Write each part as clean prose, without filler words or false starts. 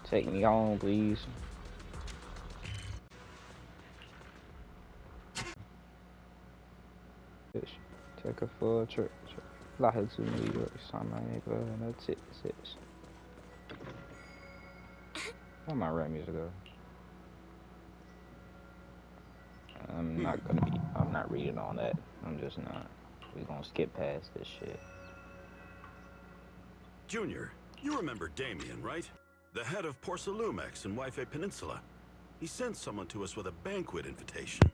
Take me home, please. Fish. Take a full trip. Fly her to New York. Sign my neighbor and that's it. Where my rap music go? I'm not reading all that. I'm just not. We gonna skip past this shit. Junior, you remember Damien, right? The head of Porcelumex in Wi-Fi Peninsula. He sent someone to us with a banquet invitation.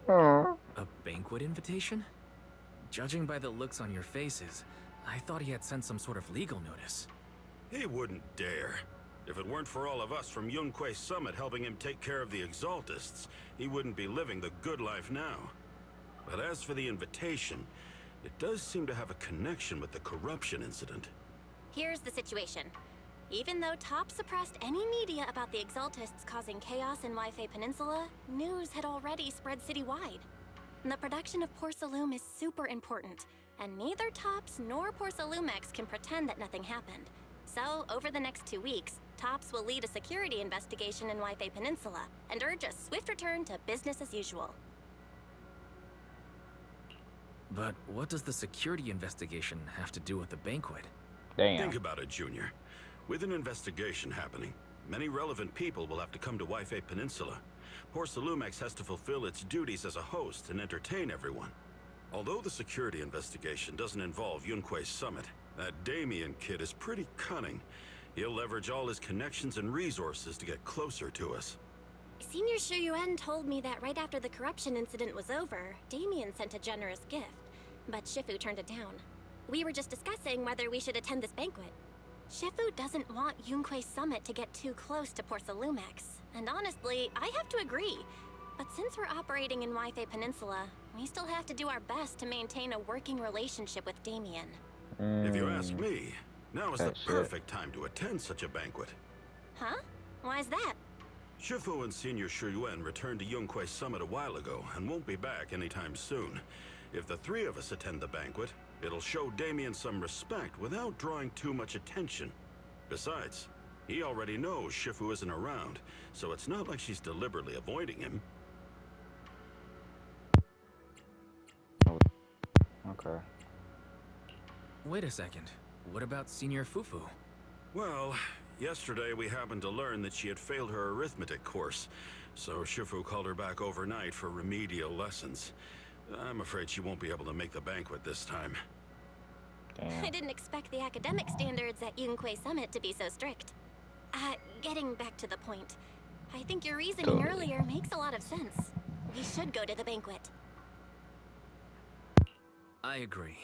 A banquet invitation? Judging by the looks on your faces, I thought he had sent some sort of legal notice. He wouldn't dare. If it weren't for all of us from Yunque Summit helping him take care of the Exaltists, he wouldn't be living the good life now. But as for the invitation, it does seem to have a connection with the corruption incident. Here's the situation. Even though Top suppressed any media about the Exaltists causing chaos in Wi-Fi Peninsula, news had already spread citywide. The production of Porcelume is super important, and neither Tops nor Porcelumex can pretend that nothing happened. So, over the next 2 weeks, Tops will lead a security investigation in Wi-Fi Peninsula and urge a swift return to business as usual. But what does the security investigation have to do with the banquet? Damn. Think about it, Junior. With an investigation happening, many relevant people will have to come to Wi-Fi Peninsula. Porcelumex has to fulfill its duties as a host and entertain everyone. Although the security investigation doesn't involve Yunque Summit, that Damien kid is pretty cunning. He'll leverage all his connections and resources to get closer to us. Senior Shuyuan told me that right after the corruption incident was over, Damien sent a generous gift, but Shifu turned it down. We were just discussing whether we should attend this banquet. Shifu doesn't want Yunque Summit to get too close to Porcelumex, and honestly, I have to agree. But since we're operating in Wi-Fi Peninsula, we still have to do our best to maintain a working relationship with Damien. If you ask me, now is the perfect time to attend such a banquet. Huh? Why's that? Shifu and Senior Shuyuan returned to Yunque Summit a while ago and won't be back anytime soon. If the three of us attend the banquet, it'll show Damien some respect without drawing too much attention. Besides, he already knows Shifu isn't around, so it's not like she's deliberately avoiding him. Okay. Wait a second. What about Senior Fufu? Well, yesterday we happened to learn that she had failed her arithmetic course, so Shifu called her back overnight for remedial lessons. I'm afraid she won't be able to make the banquet this time. Damn. I didn't expect the academic standards at Yunque Summit to be so strict. Getting back to the point, I think your reasoning earlier makes a lot of sense. We should go to the banquet. I agree.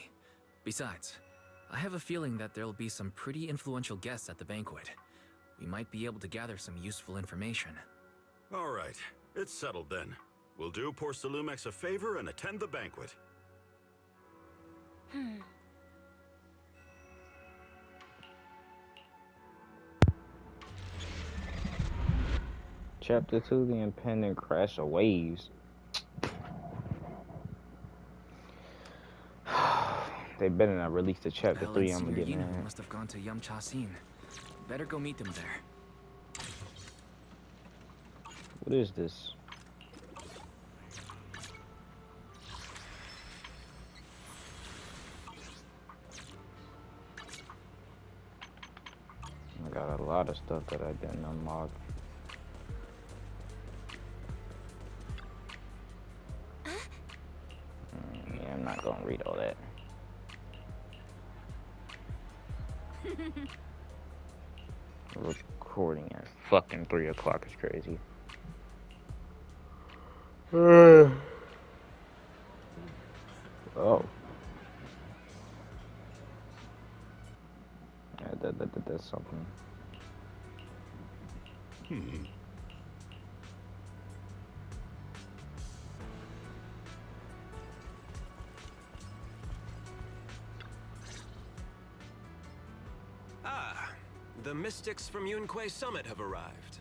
Besides, I have a feeling that there'll be some pretty influential guests at the banquet. We might be able to gather some useful information. All right, it's settled then. We'll do Porcelumex a favor and attend the banquet. Chapter 2, The Impending Crash of Waves. They better not release the chapter 3, I'm gonna get mad. Must have gone to Yamcha-sin. Better go meet them there. What is this? I got a lot of stuff that I didn't unlock. Yeah, I'm not gonna read all that. Recording at fucking 3 o'clock is crazy. Oh. Yeah, that's something. The mystics from Yunque Summit have arrived.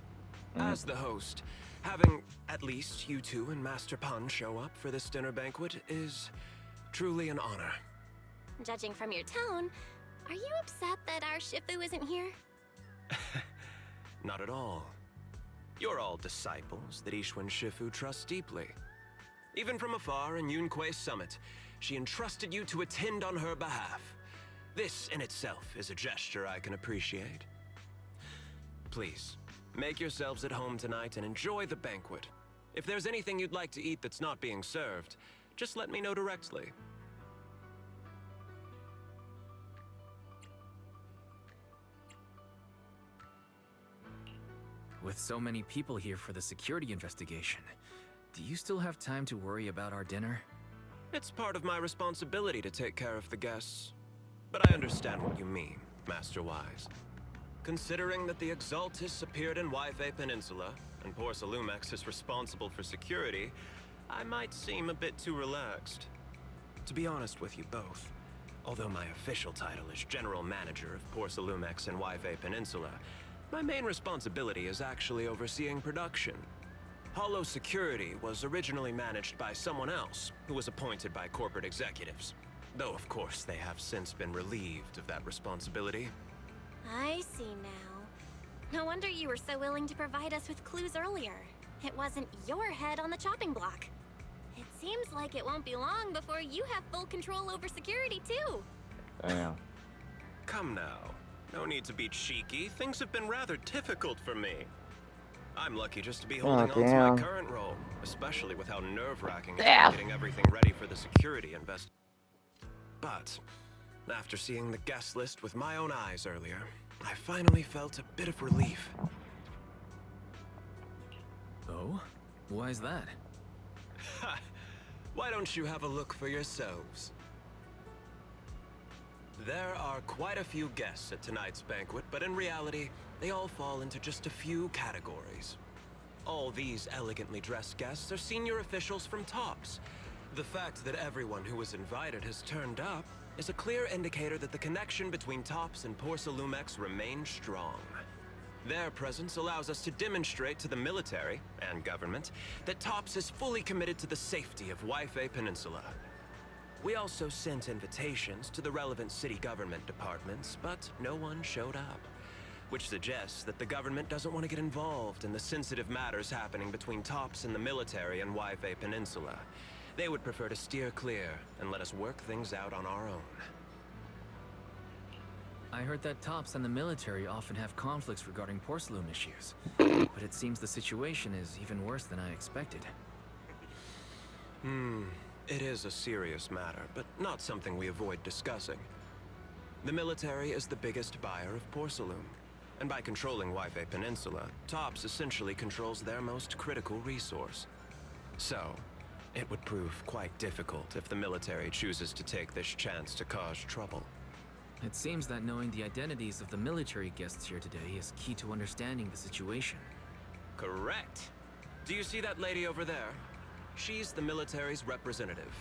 As the host, having at least you two and Master Pan show up for this dinner banquet is truly an honor. Judging from your tone, are you upset that our Shifu isn't here? Not at all. You're all disciples that Ishwen Shifu trusts deeply. Even from afar in Yunque's summit, she entrusted you to attend on her behalf. This in itself is a gesture I can appreciate. Please, make yourselves at home tonight and enjoy the banquet. If there's anything you'd like to eat that's not being served, just let me know directly. With so many people here for the security investigation, do you still have time to worry about our dinner? It's part of my responsibility to take care of the guests. But I understand what you mean, Master Wise. Considering that the Exaltus appeared in Yfe Peninsula, and Porsalumex is responsible for security, I might seem a bit too relaxed. To be honest with you both, although my official title is General Manager of Porsalumex and Yfe Peninsula, my main responsibility is actually overseeing production. Hollow Security was originally managed by someone else, who was appointed by corporate executives. Though, of course, they have since been relieved of that responsibility. I see now. No wonder you were so willing to provide us with clues earlier. It wasn't your head on the chopping block. It seems like it won't be long before you have full control over security, too. Damn. Come now. No need to be cheeky. Things have been rather difficult for me. I'm lucky just to be holding on to my current role, especially with how nerve-wracking it's been getting everything ready for the security invest. But after seeing the guest list with my own eyes earlier, I finally felt a bit of relief. Oh? Why is that? Ha! Why don't you have a look for yourselves? There are quite a few guests at tonight's banquet, but in reality, they all fall into just a few categories. All these elegantly dressed guests are senior officials from TOPS. The fact that everyone who was invited has turned up is a clear indicator that the connection between TOPS and Porsalumex remains strong. Their presence allows us to demonstrate to the military and government that TOPS is fully committed to the safety of Yfe Peninsula. We also sent invitations to the relevant city government departments, but no one showed up, which suggests that the government doesn't want to get involved in the sensitive matters happening between TOPS and the military and Yfe Peninsula. They would prefer to steer clear and let us work things out on our own. I heard that TOPS and the military often have conflicts regarding porcelain issues, but it seems the situation is even worse than I expected. It is a serious matter, but not something we avoid discussing. The military is the biggest buyer of porcelain, and by controlling Yfe Peninsula, TOPS essentially controls their most critical resource. So, it would prove quite difficult if the military chooses to take this chance to cause trouble. It seems that knowing the identities of the military guests here today is key to understanding the situation. Correct. Do you see that lady over there? She's the military's representative.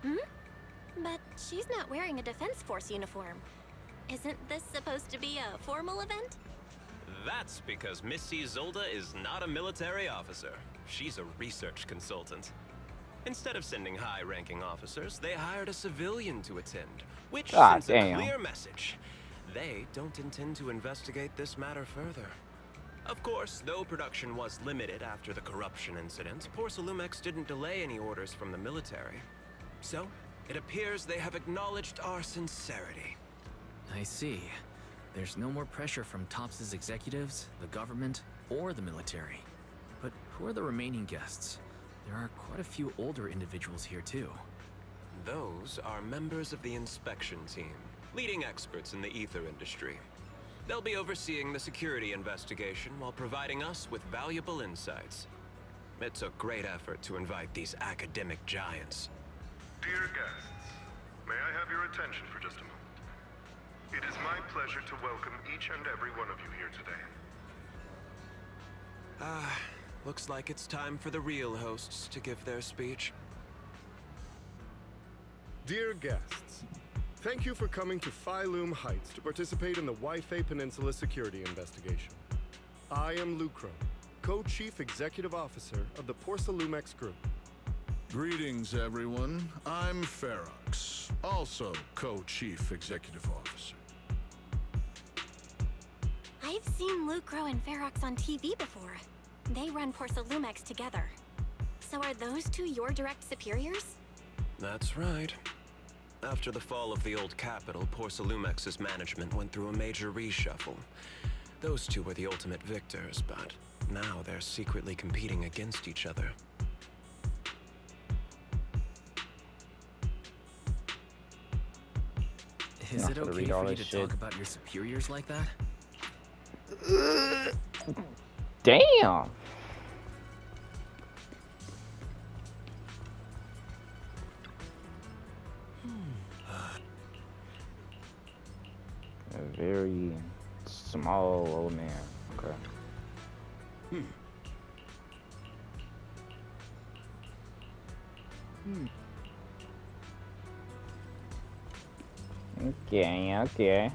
But she's not wearing a Defense Force uniform. Isn't this supposed to be a formal event? That's because Missy Zolda is not a military officer. She's a research consultant. Instead of sending high-ranking officers, they hired a civilian to attend, which sends a clear message. They don't intend to investigate this matter further. Of course, though production was limited after the corruption incident, Porsalumex didn't delay any orders from the military. So, it appears they have acknowledged our sincerity. I see. There's no more pressure from TOPS' executives, the government, or the military. But who are the remaining guests? There are quite a few older individuals here too. Those are members of the inspection team, leading experts in the ether industry. They'll be overseeing the security investigation while providing us with valuable insights. It took great effort to invite these academic giants. Dear guests, may I have your attention for just a moment? It is my pleasure to welcome each and every one of you here today. Looks like it's time for the real hosts to give their speech. Dear guests, thank you for coming to Phylum Heights to participate in the Yfe Peninsula security investigation. I am Lucro, Co-Chief Executive Officer of the Porsalumex Group. Greetings, everyone. I'm Ferox, also Co-Chief Executive Officer. I I've seen Lucro and Ferox on TV before. They run Porcelumex together. So are those two your direct superiors? That's right. After the fall of the old capital, Porcelumex's management went through a major reshuffle. Those two were the ultimate victors, but now they're secretly competing against each other. Is Not it gonna okay read all for you this to shit. talk about your superiors like that? Damn. A very small old man. Okay. Okay, okay.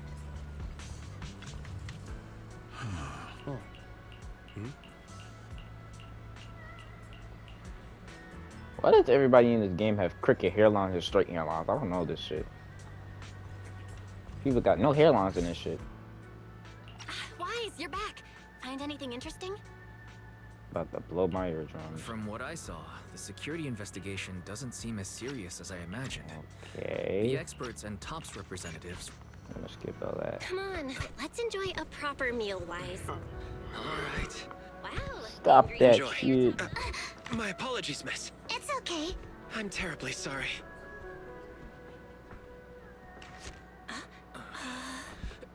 Why does everybody in this game have cricket hairlines and straight hairlines? I don't know this shit. People got no hairlines in this shit. Wise, you're back. Find anything interesting? About to blow my eardrums. From what I saw, the security investigation doesn't seem as serious as I imagined. The Okay. experts and TOPS representatives. I'm gonna skip all that. Come on, let's enjoy a proper meal, Wise. All right. Wow. Stop angry that Enjoy. shit. My apologies, miss. It's okay. I'm terribly sorry.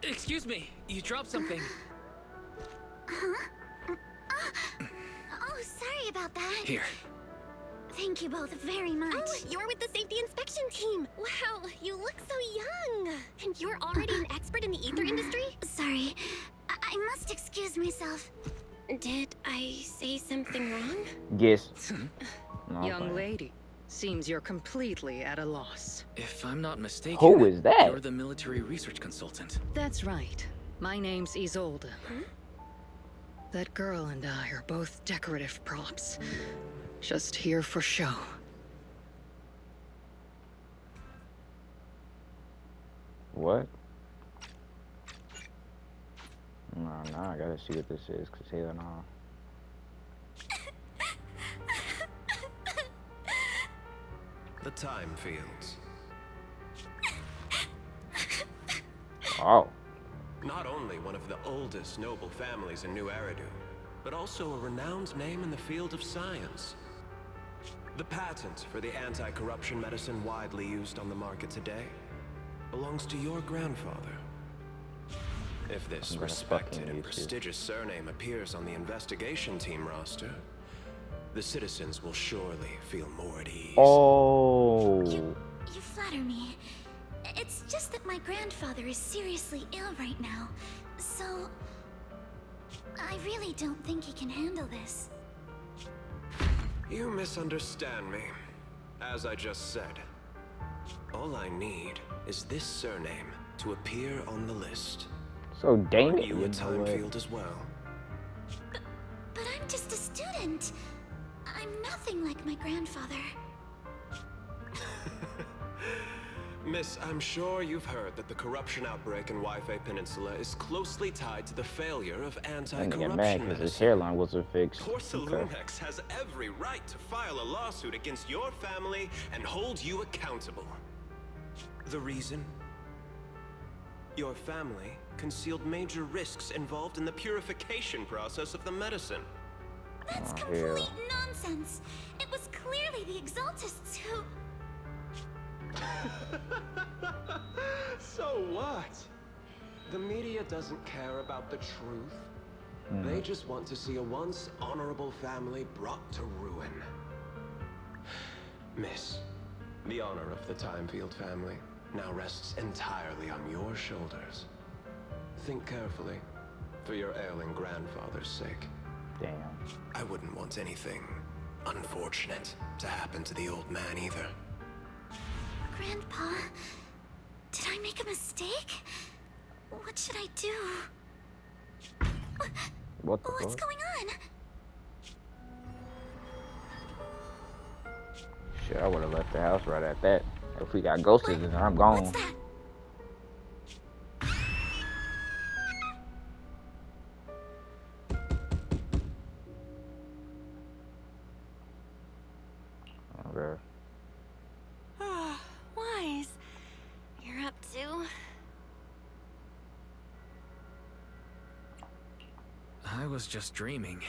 Excuse me, you dropped something. Oh, sorry about that. Here. Thank you both very much. Oh, you're with the safety inspection team. Wow, you look so young. And you're already an expert in the ether industry? Sorry, I must excuse myself. Did I say something wrong? Yes. No, I'm Young fine. lady, seems you're completely at a loss. If I'm not mistaken, Who is that? you're the military research consultant. That's right. My name's Isolde. That girl and I are both decorative props. Just here for show. What? No, I gotta see what this is, cause hell no. The Time Fields. Oh. Not only one of the oldest noble families in New Eridu, but also a renowned name in the field of science. The patent for the anti-corruption medicine widely used on the market today belongs to your grandfather. If this I'm gonna respected fucking and use it. prestigious surname appears on the investigation team roster, the citizens will surely feel more at ease. Oh. You flatter me. It's just that my grandfather is seriously ill right now, so I really don't think he can handle this. You misunderstand me. As I just said, all I need is this surname to appear on the list. So dang Are it, you you a know time what? field as well? But I'm just a student. I'm nothing like my grandfather. Miss, I'm sure you've heard that the corruption outbreak in Wi-Fi Peninsula is closely tied to the failure of I'm gonna anti-corruption get mad because his medicine. hairline wasn't fixed. Okay. Porcelumex has every right to file a lawsuit against your family and hold you accountable. The reason? Your family concealed major risks involved in the purification process of the medicine. That's Oh, complete hell. nonsense. It was clearly the Exaltists who... So what? The media doesn't care about the truth. They just want to see a once honorable family brought to ruin. Miss, the honor of the Timefield family now rests entirely on your shoulders. Think carefully, for your ailing grandfather's sake. Damn. I wouldn't want anything unfortunate to happen to the old man either. Grandpa, did I make a mistake? What should I do? What the What's fuck? going on? Shit, I would have left the house right at that. If we got ghosted, then I'm gone. What's that? I was just dreaming.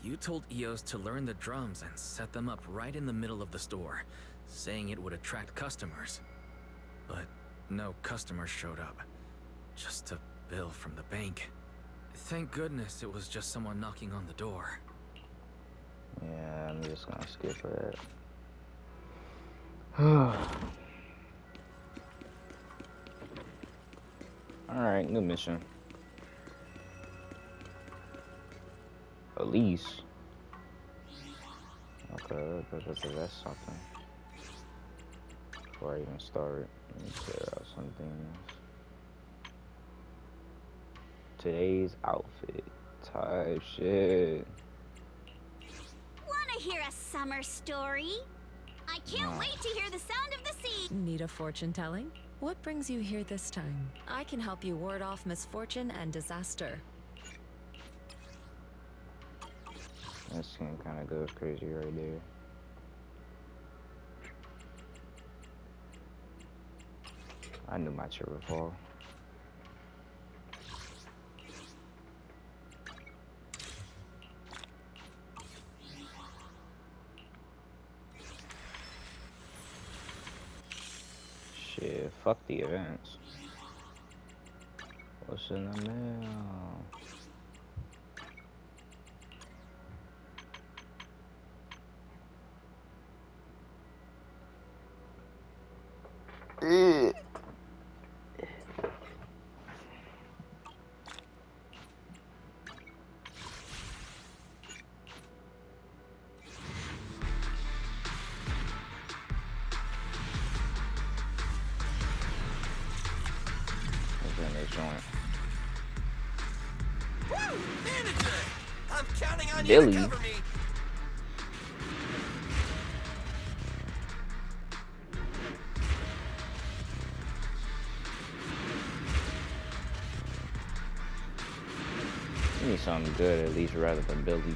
You told Eos to learn the drums and set them up right in the middle of the store, saying it would attract customers. But no customers showed up. Just a bill from the bank. Thank goodness it was just someone knocking on the door. Yeah, I'm just gonna skip that. Alright, new mission. Elise. Okay, that's something. Before I even start, let me clear out some things. Today's outfit. Type shit. Wanna hear a summer story? I can't wait to hear the sound of the sea! Need a fortune telling? What brings you here this time? I can help you ward off misfortune and disaster. That skin kind of goes crazy right there. I knew my chip would fall. Shit, fuck the events. What's in the mail? Woo! Manager! I'm counting on Billy. you to cover me! Give me something good at least rather than Billy.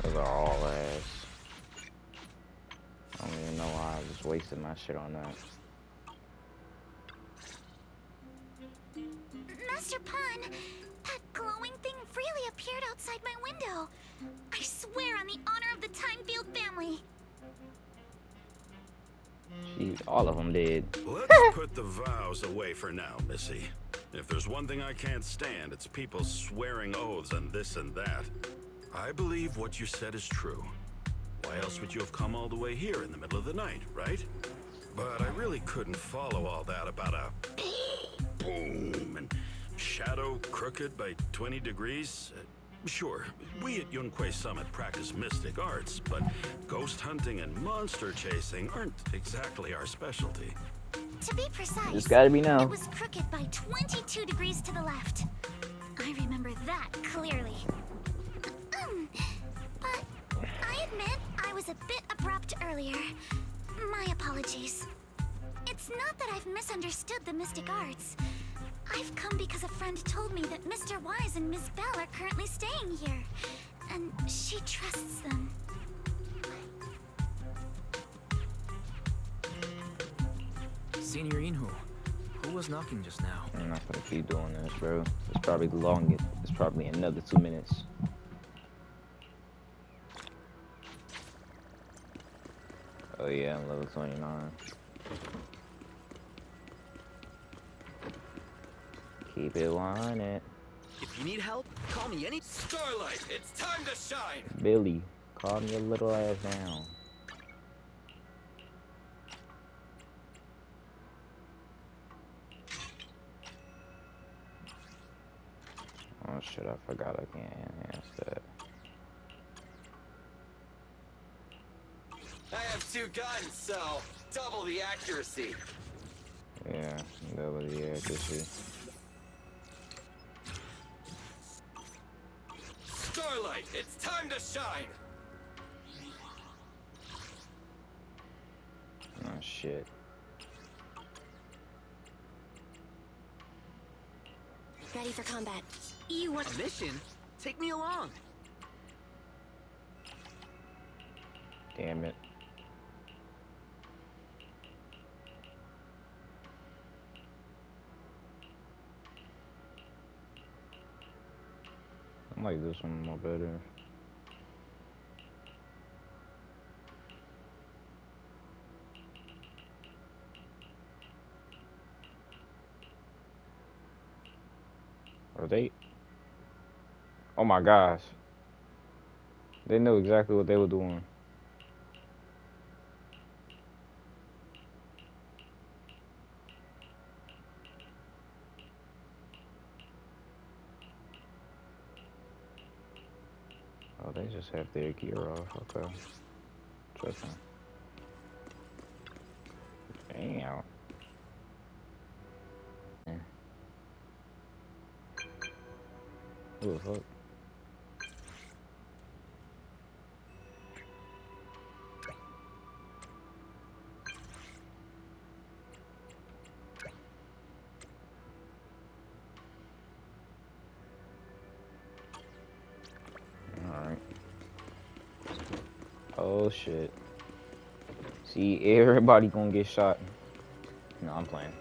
Those are all ass. I don't even know why I just wasted my shit on that. Master Pun, that glowing thing really appeared outside my window. I swear on the honor of the Timefield family. Jeez, all of them did. Let's put the vows away for now, Missy. If there's one thing I can't stand, it's people swearing oaths and this and that. I believe what you said is true. Why else would you have come all the way here in the middle of the night, right? But I really couldn't follow all that about a boom and shadow crooked by 20 degrees. Sure, we at Yunquei Summit practice mystic arts, but ghost hunting and monster chasing aren't exactly our specialty. To be precise, It's gotta be now. it was crooked by 22 degrees to the left. I remember that clearly. But I admit I was a bit abrupt earlier. My apologies. It's not that I've misunderstood the mystic arts. I've come because a friend told me that Mr. Wise and Miss Bell are currently staying here, and she trusts them. Senior Inhu, who was knocking just now? I'm not gonna keep doing this, bro. It's probably the longest. It's probably another 2 minutes. Oh yeah, I'm level 29. Keep it 100. If you need help, call me any— Starlight, it's time to shine! Billy, calm your little ass down. Oh shit, I forgot I can't enhance that. I have 2 guns, so double the accuracy. Yeah, double the accuracy. Starlight, it's time to shine! Oh shit. Ready for combat. You want a mission? Take me along. Damn it. I like this one more better. Are they? Oh my gosh. They knew exactly what they were doing. Oh, they just have their gear off. Okay. Interesting. Damn. Who the fuck? Alright. Oh shit. See, everybody gonna get shot. No, I'm playing.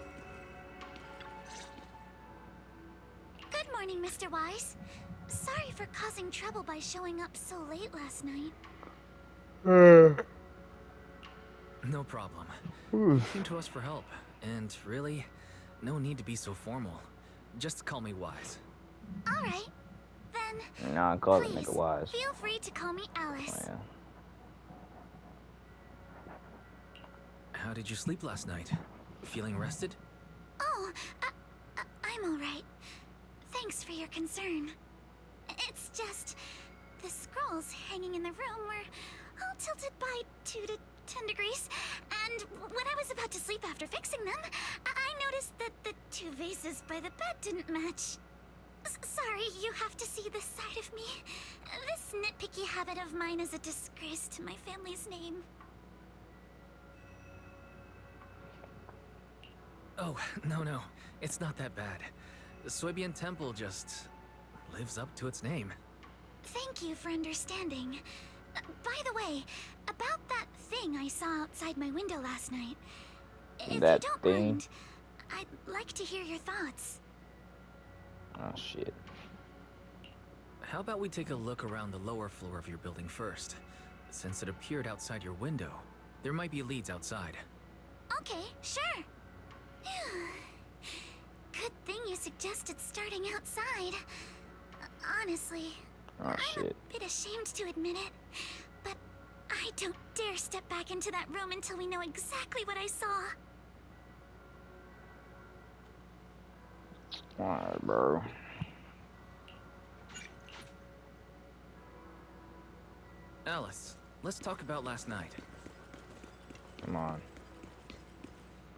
Good morning, Mr. Wise. Sorry for causing trouble by showing up so late last night. No problem. You came to us for help, and really, no need to be so formal. Just call me Wise. All right, then. Nah, call it please, nigga Wise. feel free to call me Alice. Oh, yeah. How did you sleep last night? Feeling rested? Oh, I'm all right. Thanks for your concern. It's just the scrolls hanging in the room were all tilted by 2 to 10 degrees, and when I was about to sleep after fixing them, I noticed that the 2 vases by the bed didn't match. Sorry, you have to see this side of me. This nitpicky habit of mine is a disgrace to my family's name. Oh, no. It's not that bad. The Soybian Temple just lives up to its name. Thank you for understanding. By the way, about that thing I saw outside my window last night. If That you don't thing? mind, I'd like to hear your thoughts. Oh shit. How about we take a look around the lower floor of your building first? Since it appeared outside your window, there might be leads outside. Okay, sure. Good thing you suggested starting outside. Honestly, Oh I'm shit. a bit ashamed to admit it, but I don't dare step back into that room until we know exactly what I saw. Alright, bro. Alice, let's talk about last night. Come on.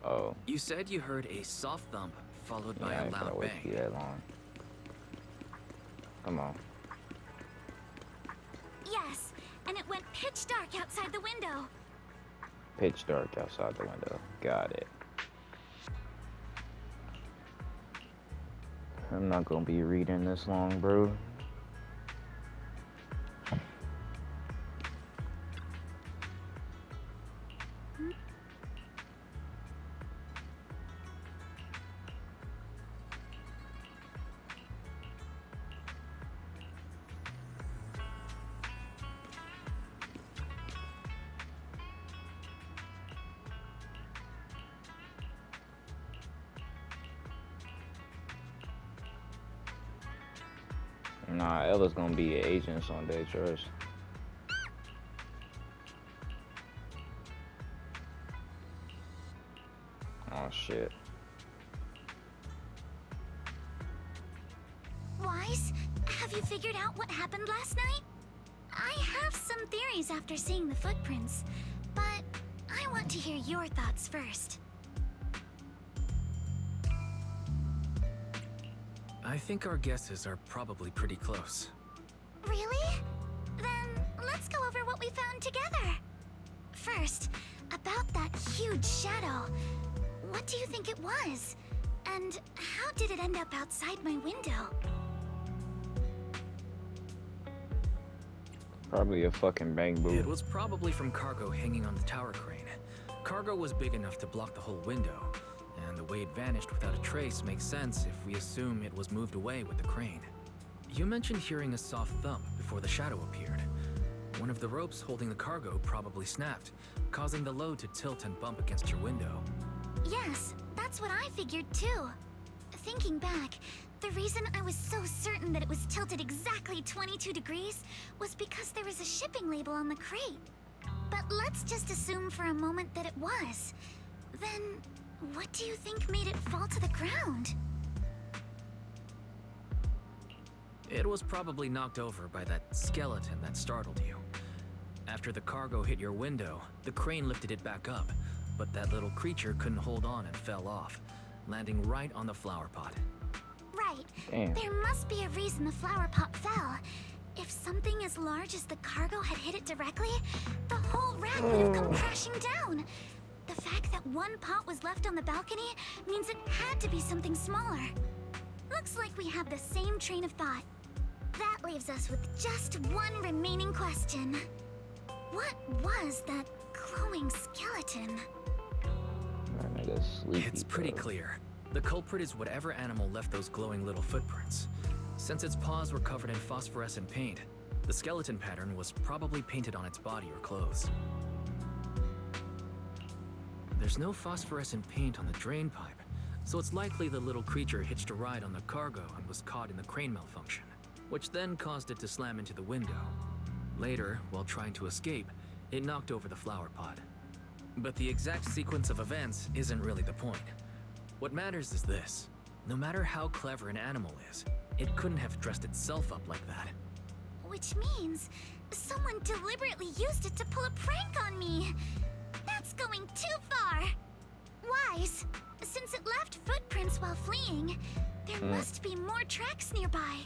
Oh. You said you heard a soft thump followed by Yeah, I a ain't gonna loud wait for you bang. that long. Come on. Yes, and it went pitch dark outside the window. Pitch dark outside the window. Got it. I'm not gonna be reading this long, bro. Nah, Ella's gonna be an agent someday, trust. Oh shit. Wise, have you figured out what happened last night? I have some theories after seeing the footprints, but I want to hear your thoughts first. I think our guesses are probably pretty close. Really? Then let's go over what we found together. First, about that huge shadow. What do you think it was? And how did it end up outside my window? Probably a fucking bang boot. It was probably from cargo hanging on the tower crane. Cargo was big enough to block the whole window, and the way it vanished without a trace makes sense if we assume it was moved away with the crane. You mentioned hearing a soft thump before the shadow appeared. One of the ropes holding the cargo probably snapped, causing the load to tilt and bump against your window. Yes, that's what I figured too. Thinking back, the reason I was so certain that it was tilted exactly 22 degrees was because there was a shipping label on the crate. But let's just assume for a moment that it was. Then, what do you think made it fall to the ground? It was probably knocked over by that skeleton that startled you. After the cargo hit your window, the crane lifted it back up, but that little creature couldn't hold on and fell off, landing right on the flower pot. Right. Damn. There must be a reason the flower pot fell. If something as large as the cargo had hit it directly, the whole rack would have come crashing down. The fact that one pot was left on the balcony means it had to be something smaller. Looks like we have the same train of thought. That leaves us with just one remaining question. What was that glowing skeleton? That nigga's sleepy, It's pretty bro. clear. The culprit is whatever animal left those glowing little footprints. Since its paws were covered in phosphorescent paint, the skeleton pattern was probably painted on its body or clothes. There's no phosphorescent paint on the drain pipe, so it's likely the little creature hitched a ride on the cargo and was caught in the crane malfunction, which then caused it to slam into the window. Later, while trying to escape, it knocked over the flower pot. But the exact sequence of events isn't really the point. What matters is this. No matter how clever an animal is, it couldn't have dressed itself up like that. Which means someone deliberately used it to pull a prank on me. That's going too far. Wise, since it left footprints while fleeing, there must be more tracks nearby.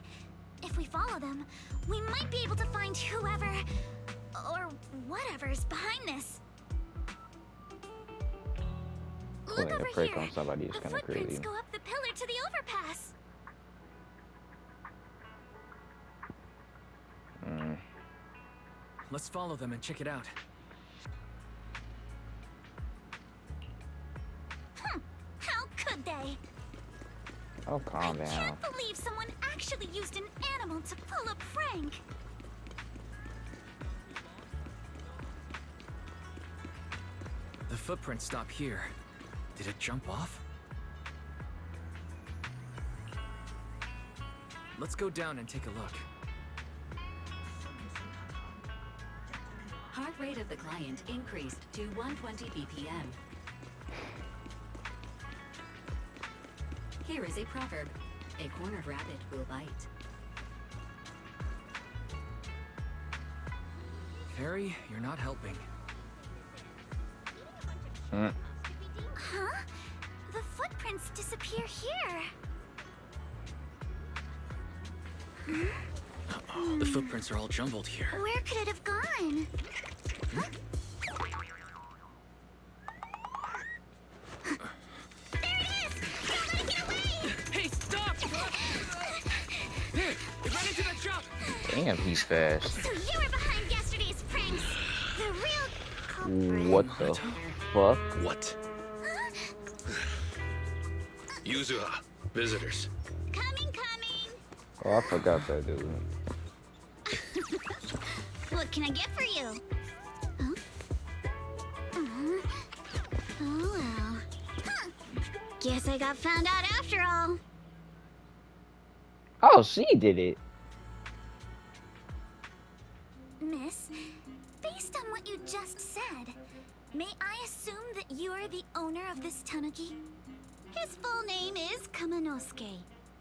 If we follow them, we might be able to find whoever or whatever's behind this. Look Pulling a over prank here. on somebody is The kind of footprints crazy. go up the pillar to the overpass. Let's follow them and check it out. How could they? Oh, calm I down. can't believe someone actually used an animal to pull a prank. The footprints stop here. Did it jump off? Let's go down and take a look. Heart rate of the client increased to 120 BPM. Here is a proverb. A cornered rabbit will bite. Fairy, you're not helping. Huh? The footprints disappear here. Uh-oh, the footprints are all jumbled here. Where could it have gone? Huh? There it is! Somebody get away! Hey, stop! Here, it ran into that truck! Damn, he's fast. So you were behind yesterday's pranks. The real culprit. What the fuck? What? Yuzuha, visitors. Coming. Oh, I forgot that dude. What can I get for you? Huh? Oh well. Huh. Guess I got found out after all. Oh, she did it. Miss, based on what you just said, may I assume that you are the owner of this tanuki? His full name is Kamanosuke,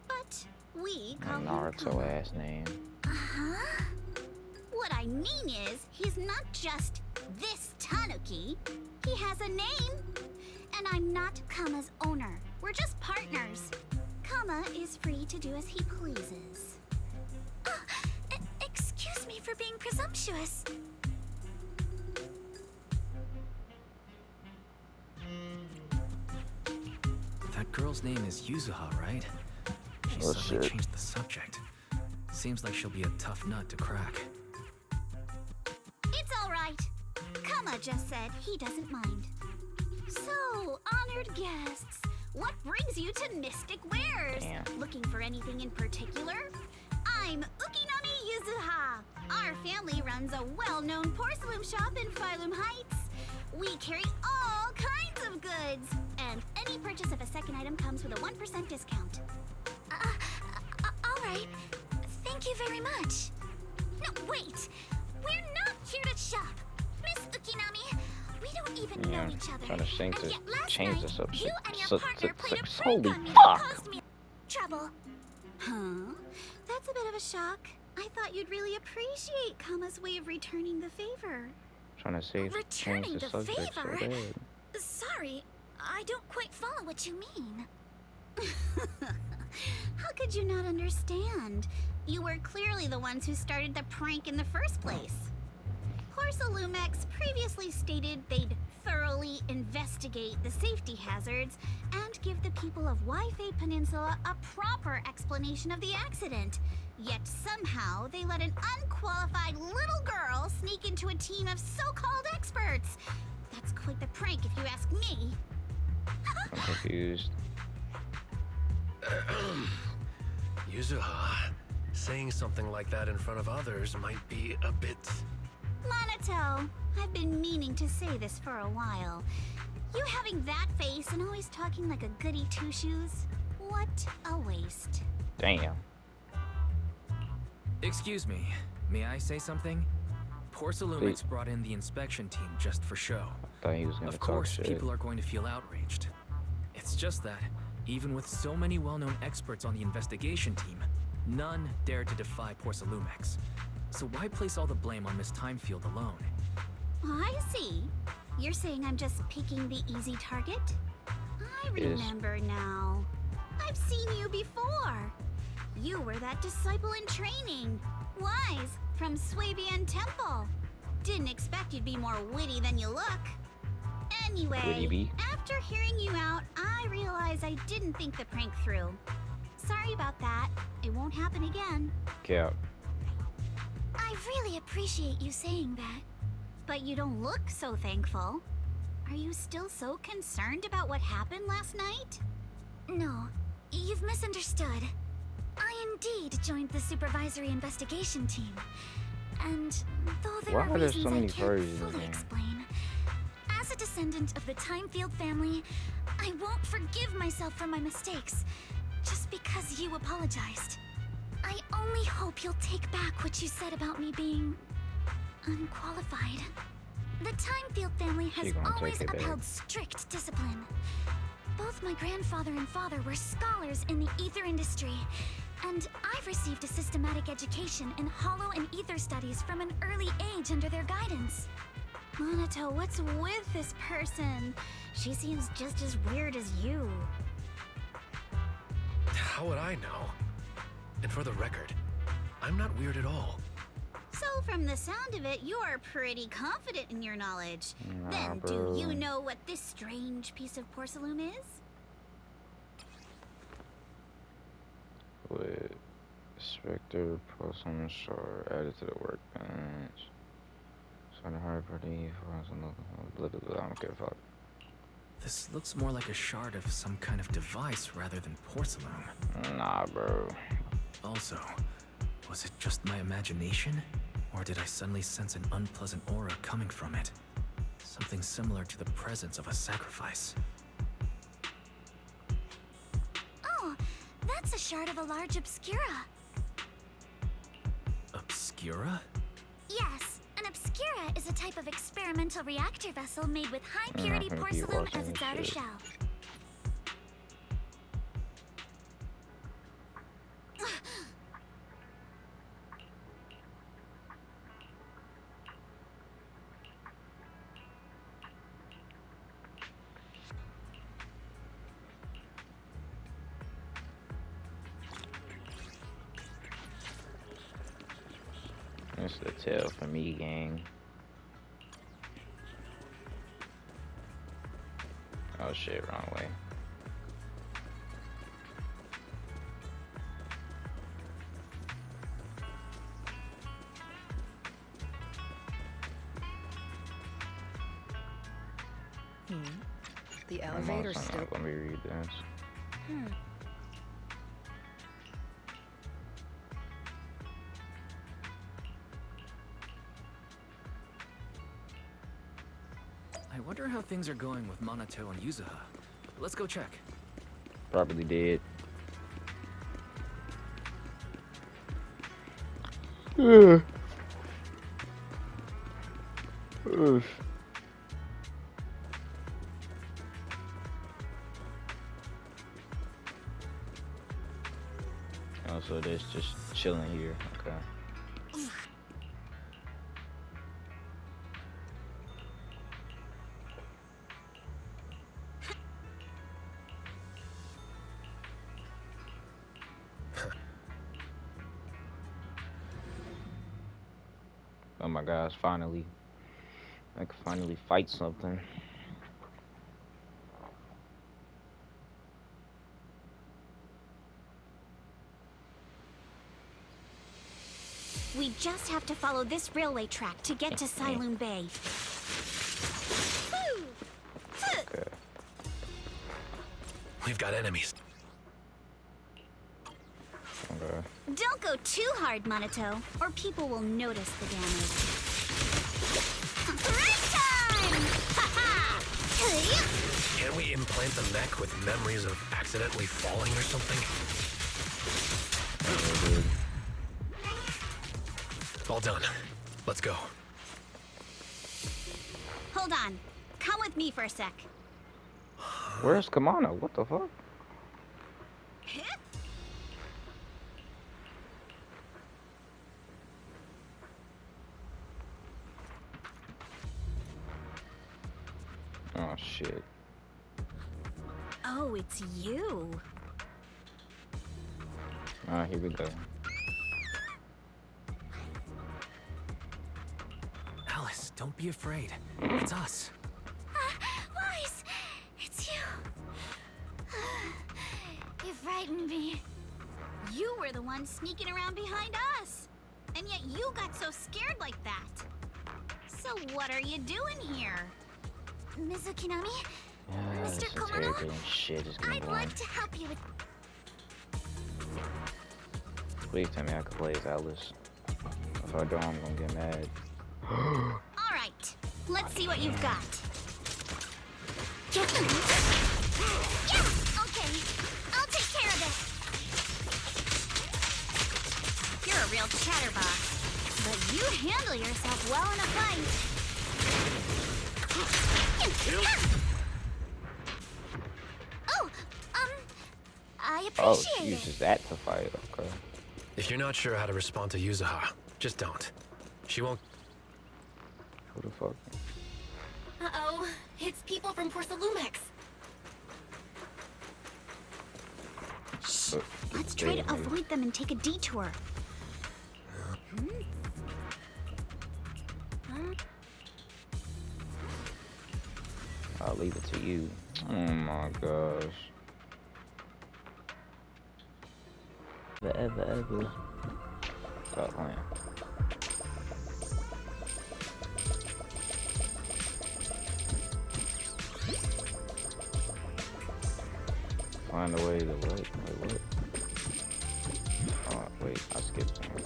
but we call him Naruto Kama. ass name. Uh-huh. What I mean is, he's not just this tanuki. He has a name. And I'm not Kama's owner. We're just partners. Kama is free to do as he pleases. Oh, excuse me for being presumptuous. That That girl's name is Yuzuha, right? She Oh, suddenly shit. changed the subject. Seems like she'll be a tough nut to crack. It's all right. Kama just said he doesn't mind. So, honored guests, what brings you to Mystic Wares? Damn. Looking for anything in particular? I'm Ukinami Yuzuha. Our family runs a well-known porcelain shop in Phylum Heights. We carry all kinds of goods, and any purchase of a second item comes with a 1% discount. All right. Thank you very much. No, wait. We're not here to shop. Miss Ukinami, we don't even know each other. Trying to change And yet last change night, the subject. you and your partner played a prank Holy on me fuck! that caused me trouble. Huh? That's a bit of a shock. I thought you'd really appreciate Kama's way of returning the favor. Trying to save change Returning the the subject so favor? bad. Sorry, I don't quite follow what you mean. How could you not understand? You were clearly the ones who started the prank in the first place. Porcelumex previously stated they'd thoroughly investigate the safety hazards and give the people of Waifei Peninsula a proper explanation of the accident. Yet somehow they let an unqualified little girl sneak into a team of so-called experts. That's quite the prank if you ask me. I'm confused. Yuzuha, saying something like that in front of others might be a bit... Monato, I've been meaning to say this for a while. You having that face and always talking like a goody two-shoes? What a waste. Damn. Excuse me, may I say something? Porcelumex brought in the inspection team just for show. Thought he was gonna Of talk course, shit. people are going to feel outraged. It's just that, even with so many well-known experts on the investigation team, none dared to defy Porcelumex. So why place all the blame on Miss Timefield alone? I see. You're saying I'm just picking the easy target? I Yes. remember now. I've seen you before. You were that disciple in training. Wise, from Swabian Temple. Didn't expect you'd be more witty than you look. Witty Anyway, bee. after hearing you out, I realized I didn't think the prank through. Sorry about that. It won't happen again. Cap. I really appreciate you saying that. But you don't look so thankful. Are you still so concerned about what happened last night? No, you've misunderstood. I indeed joined the supervisory investigation team. And though there Why are are there reasons so I many can't versions fully here? explain, as a descendant of the Timefield family, I won't forgive myself for my mistakes just because you apologized. I only hope you'll take back what you said about me being unqualified. The Timefield family has She gonna always take it back. upheld strict discipline. Both my grandfather and father were scholars in the ether industry, and I've received a systematic education in hollow and ether studies from an early age under their guidance. Monato, what's with this person? She seems just as weird as you. How would I know? And for the record, I'm not weird at all. So from the sound of it, you're pretty confident in your knowledge. Nah, Then bro. do you know what this strange piece of porcelain is? With Spectre plus on shard added to the workbench. So the hard party blah blah blah. I don't give a fuck. This looks more like a shard of some kind of device rather than porcelain. Nah, bro. Also, was it just my imagination? Or did I suddenly sense an unpleasant aura coming from it? Something similar to the presence of a sacrifice. Oh, that's a shard of a large obscura. Obscura? Yes, an obscura is a type of experimental reactor vessel made with high I'm purity not gonna keep porcelain watching as its this outer shit. shell. This is the tail for me, gang. Oh shit, wrong way. me read this. I wonder how things are going with Minato and Yuzuha. Let's go check. Probably dead. Oof. Oh, so this just chilling here. Okay. Oh my gosh, finally. I can finally fight something. We just have to follow this railway track to get to Siloon Bay. Okay. We've got enemies. Okay. Don't go too hard, Minato, or people will notice the damage. Break time! Ha-ha! Can we implant the mech with memories of accidentally falling or something? All done. Let's go. Hold on. Come with me for a sec. Where's Kamano? What the fuck? Oh shit. Oh, it's you. Alright, here we go. Alice, don't be afraid. It's us. Wise, it's you. You frightened me. You were the one sneaking around behind us. And yet you got so scared like that. So what are you doing here? Mizukinami? Mr. This Komano? irritating shit is going I'd on. like to help you with... Please tell me I can play as Alice. If I don't, I'm gonna get mad. All right, let's see what you've got. Yeah, okay. I'll take care of it. You're a real chatterbox, but you handle yourself well in a fight. Oh, I Oh, appreciate she it. uses that to fight. Okay. If you're not sure how to respond to Yuzuha, just don't. She won't. Who the fuck? Uh-oh. It's people from Porsalumex. Shh. Let's try to avoid them and take a detour. I'll leave it to you. Oh my gosh. Ever. Stop playing. Find a way to what? Wait, what? Oh, wait, I skipped one.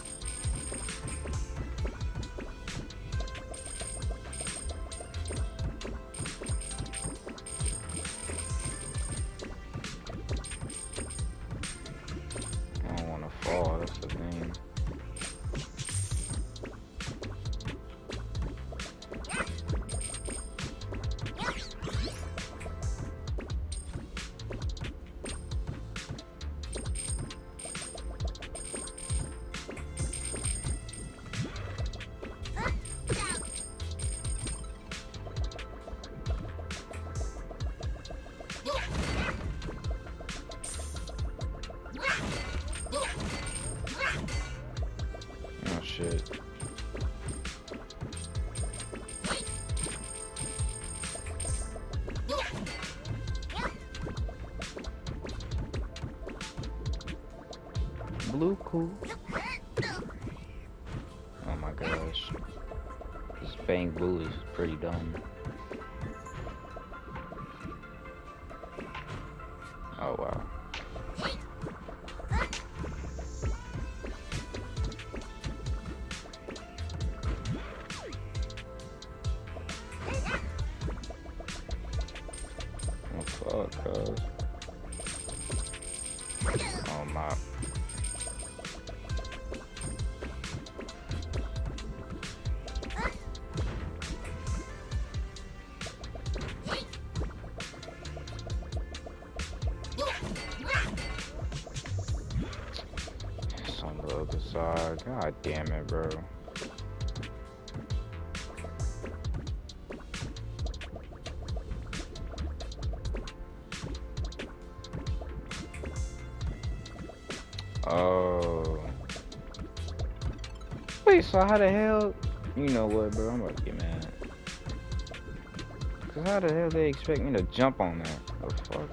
I don't want to fall, that's the thing. Oh shit. Blue cool. Oh my gosh. This Bang Blue is pretty dumb. I'm out. It's on the other side. God damn it, bro. Oh. Wait, so how the hell? You know what, bro? I'm about to get mad. Cause how the hell they expect me to jump on that? The fuck?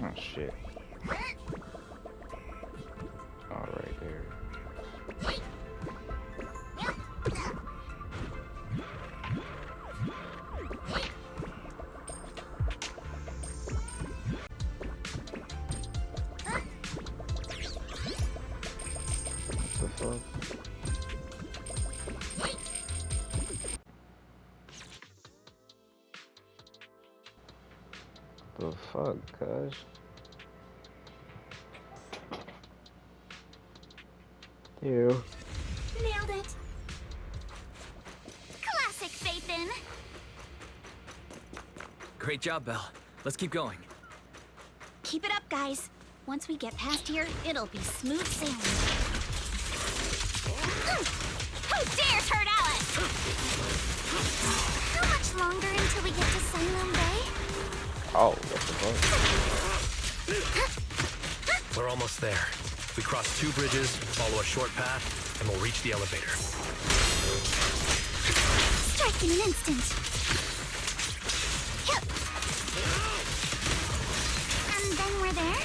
Oh shit. All right there. What the fuck? The fuck, cuz? Ew. Nailed it. Classic Phaethon. Great job, Belle. Let's keep going. Keep it up, guys. Once we get past here, it'll be smooth sailing. Who dares hurt Alice? How much longer until we get to Zenless Bay? Oh, what the fuck? We're almost there. We cross 2 bridges, follow a short path, and we'll reach the elevator. Strike in an instant. And then we're there?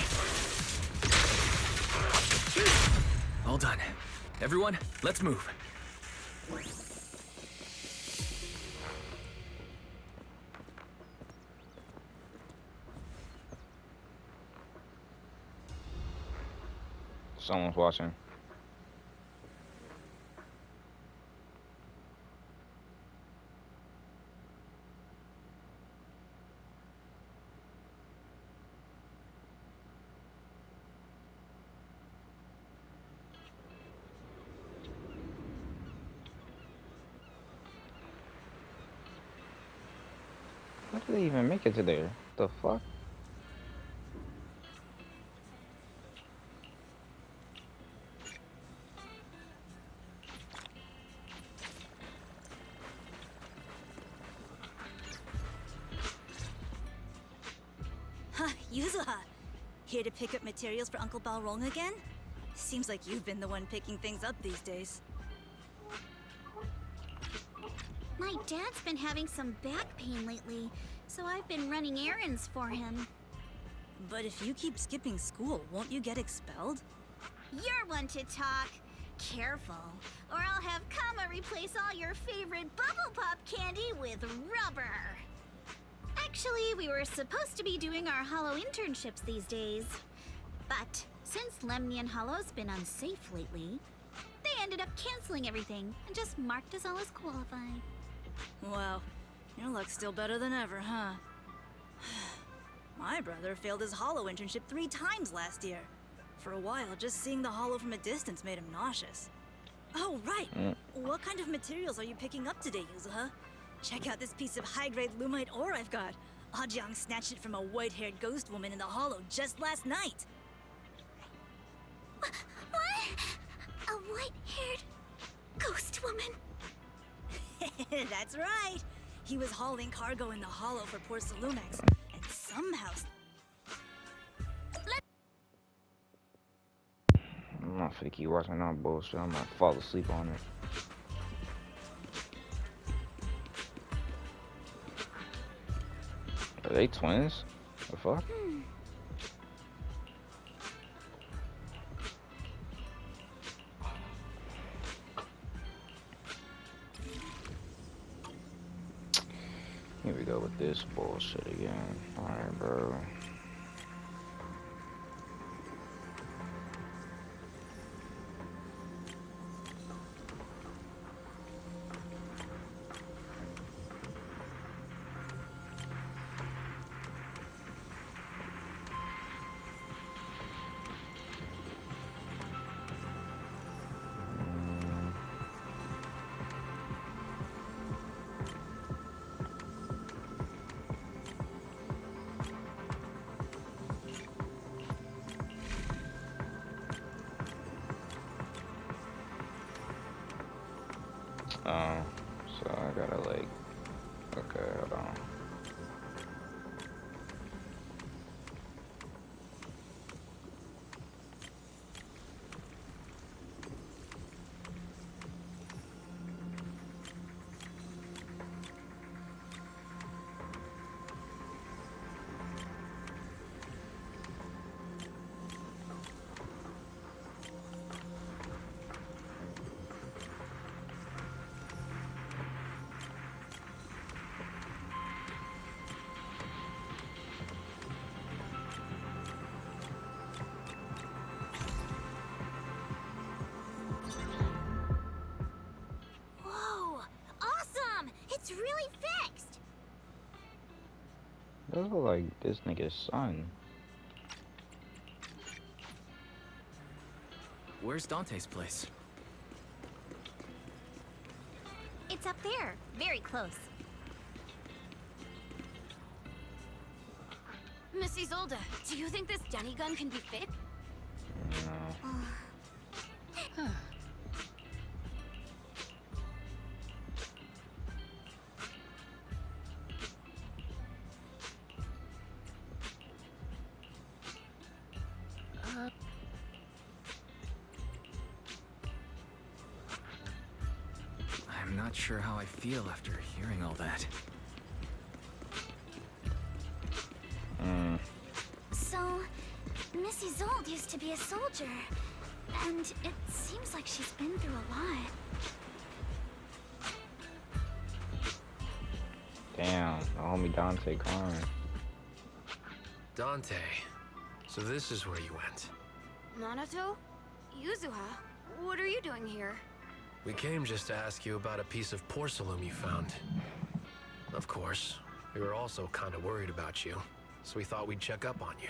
All done. Everyone, let's move. Someone's watching. How did they even make it to there? The fuck? Yuzuha, here to pick up materials for Uncle Balrog again? Seems like you've been the one picking things up these days. My dad's been having some back pain lately, so I've been running errands for him. But if you keep skipping school, won't you get expelled? You're one to talk. Careful, or I'll have Kama replace all your favorite Bubble Pop candy with rubber. Actually, we were supposed to be doing our Hollow internships these days. But since Lemnian Hollow's been unsafe lately, they ended up canceling everything and just marked us all as qualified. Wow, your luck's still better than ever, huh? My brother failed his Hollow internship 3 times last year. For a while, just seeing the Hollow from a distance made him nauseous. Oh, right! What kind of materials are you picking up today, Yuzuha? Check out this piece of high-grade lumite ore I've got. Ajiang snatched it from a white-haired ghost woman in the Hollow just last night. What? A white-haired ghost woman? That's right. He was hauling cargo in the Hollow for poor Salumex, and somehow... I'm not finna keep watching that bullshit. I'm gonna fall asleep on it. Are they twins? The fuck? Here we go with this bullshit again. Alright, bro. gotta like. Okay, hold on. Whoa! Awesome! It's really fixed! Those look like this nigga's son. Where's Dante's place? It's up there. Very close. Miss Isolde, do you think this Denny gun can be fit? I'm not sure how I feel after hearing all that. So, Miss Isolde used to be a soldier, and it seems like she's been through a lot. Damn, the homie Dante crying. Dante, so this is where you went. Minato? Yuzuha? What are you doing here? We came just to ask you about a piece of porcelain you found. Of course, we were also kind of worried about you, so we thought we'd check up on you.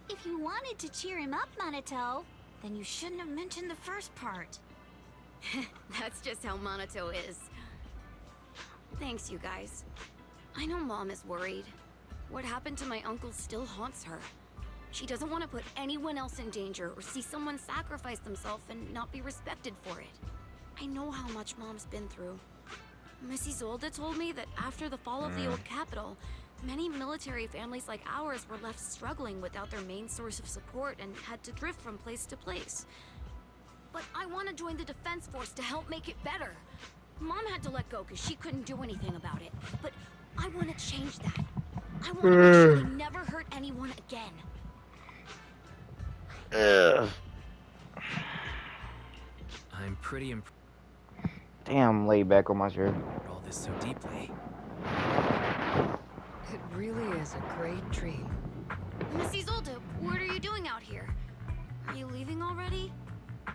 If you wanted to cheer him up, Minato, then you shouldn't have mentioned the first part. That's just how Minato is. Thanks, you guys. I know Mom is worried. What happened to my uncle still haunts her. She doesn't want to put anyone else in danger or see someone sacrifice themselves and not be respected for it. I know how much Mom's been through. Miss Isolde told me that after the fall of the old capital, many military families like ours were left struggling without their main source of support and had to drift from place to place. But I want to join the defense force to help make it better. Mom had to let go because she couldn't do anything about it. But I want to change that. I want to make sure they never hurt anyone again. I'm pretty impressed. Damn, I'm laid back on my chair. All this so deeply. It really is a great dream. Miss Isolde, what are you doing out here? Are you leaving already?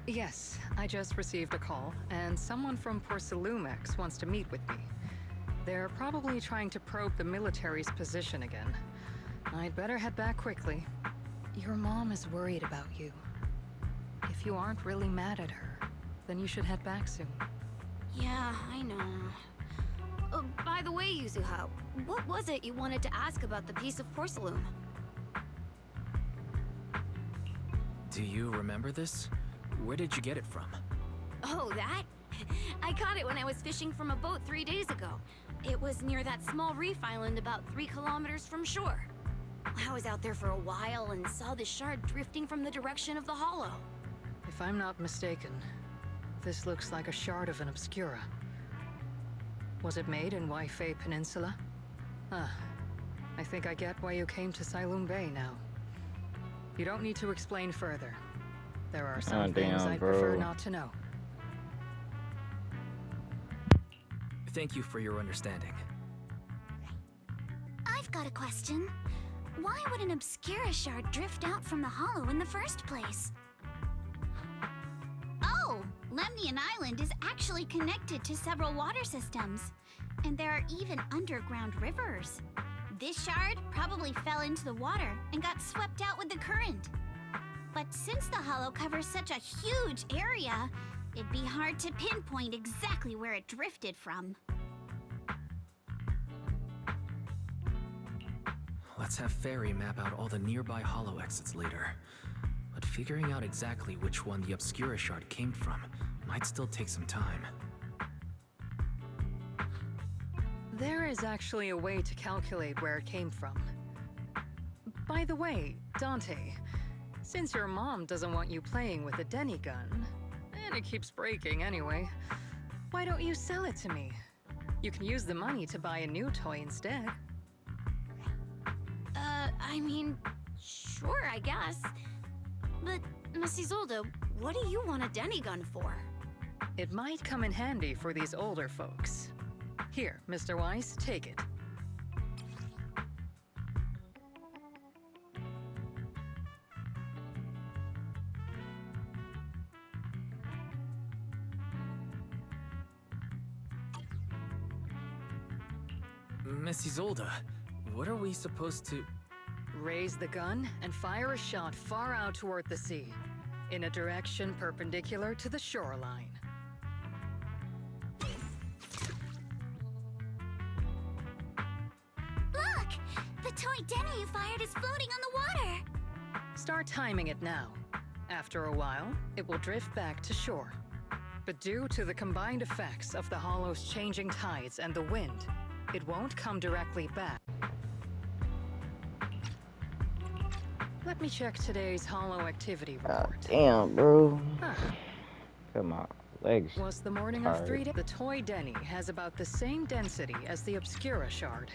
Yes, I just received a call, and someone from Porcelumex wants to meet with me. They're probably trying to probe the military's position again. I'd better head back quickly. Your mom is worried about you. If you aren't really mad at her, then you should head back soon. Yeah, I know. By the way, Yuzuha, what was it you wanted to ask about the piece of porcelain? Do you remember this? Where did you get it from? Oh, that? I caught it when I was fishing from a boat 3 days ago. It was near that small reef island about 3 kilometers from shore. I was out there for a while and saw the shard drifting from the direction of the hollow. If I'm not mistaken, this looks like a shard of an Obscura. Was it made in Waifei Peninsula? Ah, I think I get why you came to Silum Bay now. You don't need to explain further. There are some things I'd prefer not to know. Thank you for your understanding. I've got a question. Why would an Obscura shard drift out from the hollow in the first place? Oh, Lemnian Island is actually connected to several water systems. And there are even underground rivers. This shard probably fell into the water and got swept out with the current. But since the hollow covers such a huge area, it'd be hard to pinpoint exactly where it drifted from. Let's have Fairy map out all the nearby hollow exits later. But figuring out exactly which one the Obscura shard came from might still take some time. There is actually a way to calculate where it came from. By the way, Dante, since your mom doesn't want you playing with a Denny gun, and it keeps breaking anyway, why don't you sell it to me? You can use the money to buy a new toy instead. I mean, sure, I guess. But, Miss Isolde, what do you want a Denny gun for? It might come in handy for these older folks. Here, Mr. Weiss, take it. Miss Isolde, what are we supposed to... Raise the gun and fire a shot far out toward the sea, in a direction perpendicular to the shoreline. Look! The toy Denny you fired is floating on the water! Start timing it now. After a while, it will drift back to shore. But due to the combined effects of the hollow's changing tides and the wind, it won't come directly back. Let me check today's hollow activity report. Damn, bro. Huh. Got my legs. Was the morning of 3 days? The toy Denny has about the same density as the Obscura shard.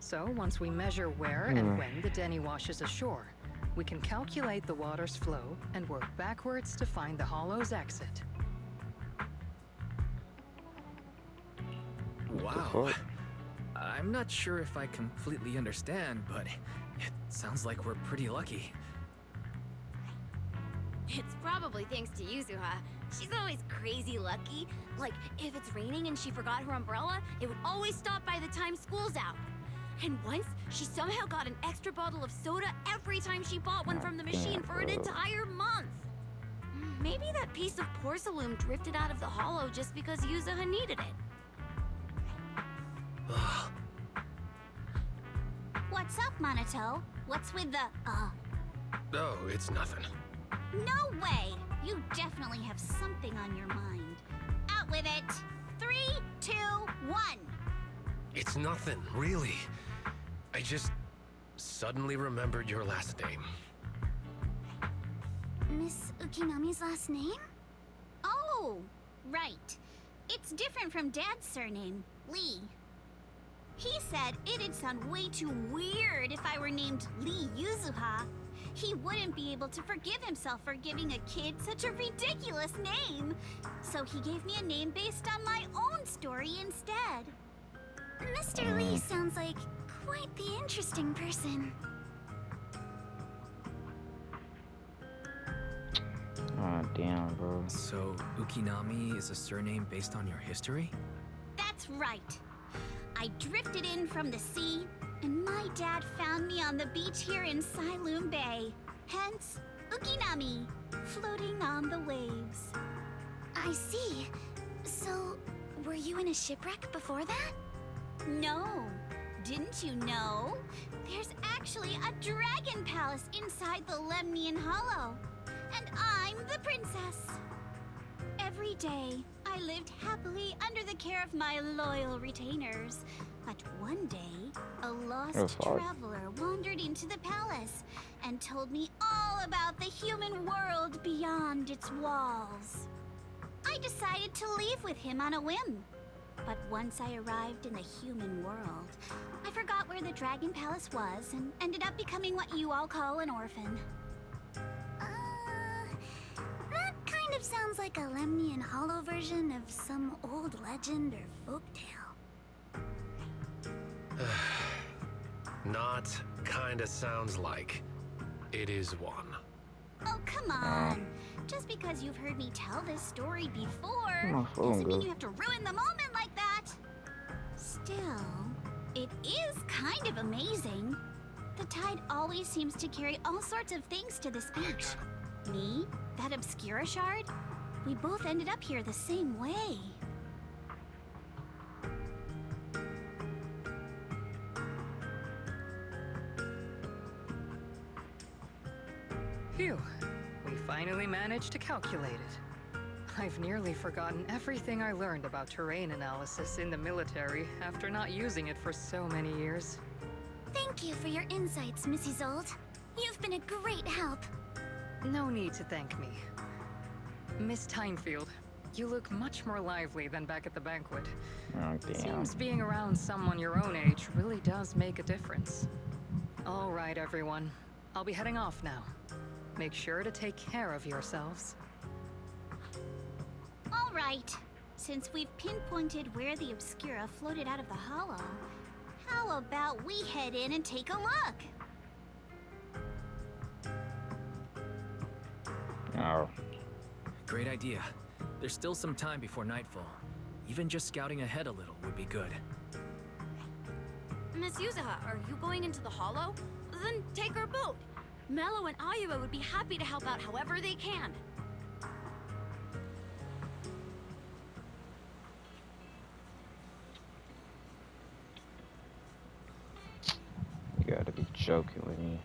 So once we measure where and when the Denny washes ashore, we can calculate the water's flow and work backwards to find the hollow's exit. Wow. I'm not sure if I completely understand, but it sounds like we're pretty lucky. It's probably thanks to Yuzuha. She's always crazy lucky. Like, if it's raining and she forgot her umbrella, it would always stop by the time school's out. And once, she somehow got an extra bottle of soda every time she bought one from the machine for an entire month. Maybe that piece of porcelain drifted out of the hollow just because Yuzuha needed it. What's up, Monato? What's with the, Oh, it's nothing. No way! You definitely have something on your mind. Out with it! 3, 2, 1! It's nothing, really. I just suddenly remembered your last name. Miss Ukinami's last name? Oh, right. It's different from Dad's surname, Lee. He said it'd sound way too weird if I were named Lee Yuzuha. He wouldn't be able to forgive himself for giving a kid such a ridiculous name. So he gave me a name based on my own story instead. Mr. Lee sounds like quite the interesting person. Oh, damn, bro. So, Ukinami is a surname based on your history? That's right. I drifted in from the sea, and my dad found me on the beach here in Sailoom Bay. Hence, Ukinami, floating on the waves. I see. So, were you in a shipwreck before that? No. Didn't you know? There's actually a dragon palace inside the Lemnian Hollow. And I'm the princess. Every day, I lived happily under the care of my loyal retainers. But one day, a lost traveler wandered into the palace and told me all about the human world beyond its walls. I decided to leave with him on a whim. But once I arrived in the human world, I forgot where the Dragon Palace was and ended up becoming what you all call an orphan. That kind of sounds like a Lemnian Hollow version of some old legend or folktale. Not kinda sounds like. It is one. Oh, come on. Just because you've heard me tell this story before doesn't mean you have to ruin the moment like that. Still, it is kind of amazing. The tide always seems to carry all sorts of things to this beach. Me, that Obscura shard, we both ended up here the same way. Phew. We finally managed to calculate it. I've nearly forgotten everything I learned about terrain analysis in the military after not using it for so many years. Thank you for your insights, Miss Isolde. You've been a great help. No need to thank me. Miss Timefield, you look much more lively than back at the banquet. Oh, damn. Seems being around someone your own age really does make a difference. All right, everyone. I'll be heading off now. Make sure to take care of yourselves. All right. Since we've pinpointed where the Obscura floated out of the hollow, how about we head in and take a look? Oh. Great idea. There's still some time before nightfall. Even just scouting ahead a little would be good. Miss Yuzuha, are you going into the hollow? Then take our boat. Mello and Ayuba would be happy to help out however they can. You gotta be joking with me.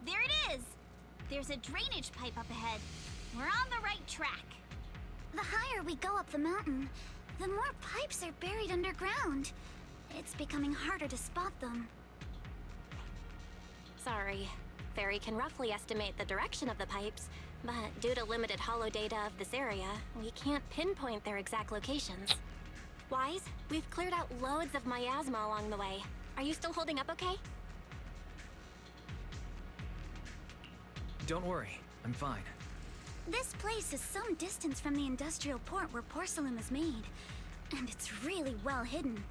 There it is! There's a drainage pipe up ahead. We're on the right track. The higher we go up the mountain, the more pipes are buried underground. It's becoming harder to spot them. Sorry. Fairy can roughly estimate the direction of the pipes, but due to limited holo data of this area, we can't pinpoint their exact locations. Wise, we've cleared out loads of miasma along the way. Are you still holding up okay? Don't worry, I'm fine. This place is some distance from the industrial port where porcelain is made, and it's really well hidden.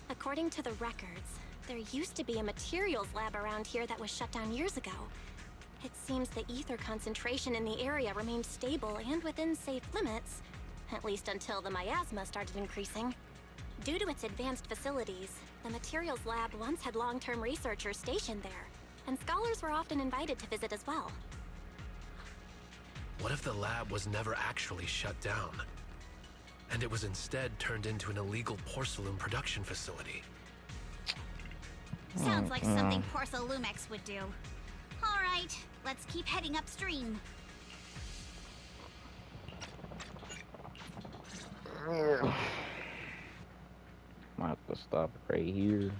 According to the records, there used to be a materials lab around here that was shut down years ago. It seems the ether concentration in the area remained stable and within safe limits, at least until the miasma started increasing. Due to its advanced facilities, the materials lab once had long-term researchers stationed there, and scholars were often invited to visit as well. What if the lab was never actually shut down? And it was instead turned into an illegal porcelain production facility? Sounds like something Porcelumex would do. All right, let's keep heading upstream. Might have to stop right here.